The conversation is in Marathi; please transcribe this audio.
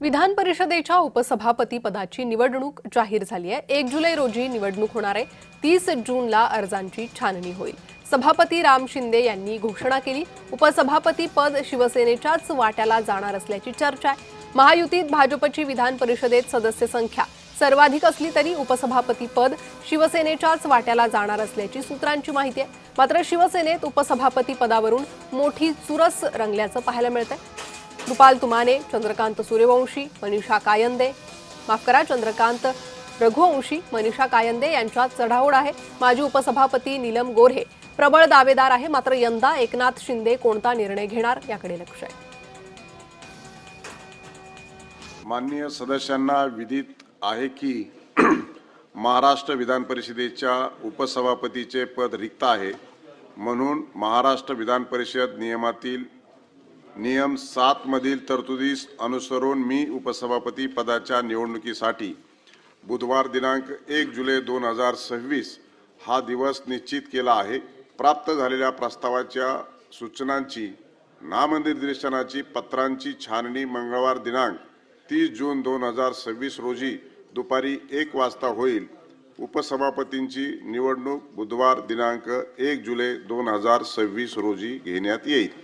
विधान परिषदेच्या उपसभापती पदाची निवडणूक जाहीर झाली आहे। 1 जुलै रोजी निवडणूक होणार आहे। 30 जूनला अर्जांची छाननी होईल। सभापती राम शिंदे यांनी घोषणा केली। उपसभापती पद शिवसेनेच्याच वाट्याला जाणार असल्याची चर्चा आहे। महायुतीत भाजपची विधान परिषदेत सदस्य संख्या सर्वाधिक असली तरी उपसभापती पद शिवसेनेच्याच वाट्याला जाणार असल्याची सूत्रांची माहिती आहे। मात्र शिवसेनेत उपसभापती पदावरून मोठी चुरस रंगल्याचं पाहायला मिळतंय। कृपाल तुमाने, चंद्रकांत सूर्यवंशी, चंद्रकांत रघुवंशी, मनीषा कायंदे यांच्यात चढाओढ आहे। माजी उपसभापती नीलम गोऱ्हे प्रबळ दावेदार आहे। मात्र यंदा एकनाथ शिंदे कोणता निर्णय घेणार याकडे लक्ष आहे। माननीय सदस्यांना विदित आहे की महाराष्ट्र विधान परिषदेच्या उपसभापतीचे पद रिक्त आहे। म्हणून महाराष्ट्र विधान परिषद नियमातील नियम 7 मधील तरतुदीस अनुसरून मी उपसभापती पदाच्या निवडणुकीसाठी बुधवार दिनांक 1 जुलै 2026 हा दिवस निश्चित केला आहे। प्राप्त झालेल्या प्रस्तावाच्या सूचनांची नामनिर्देशनाची पत्रांची छाननी मंगळवार दिनांक 30 जून 2026 रोजी दुपारी 1 वाजता होईल। उपसभापतींची निवडणूक बुधवार दिनांक 1 जुलै 2026 रोजी घेण्यात येईल।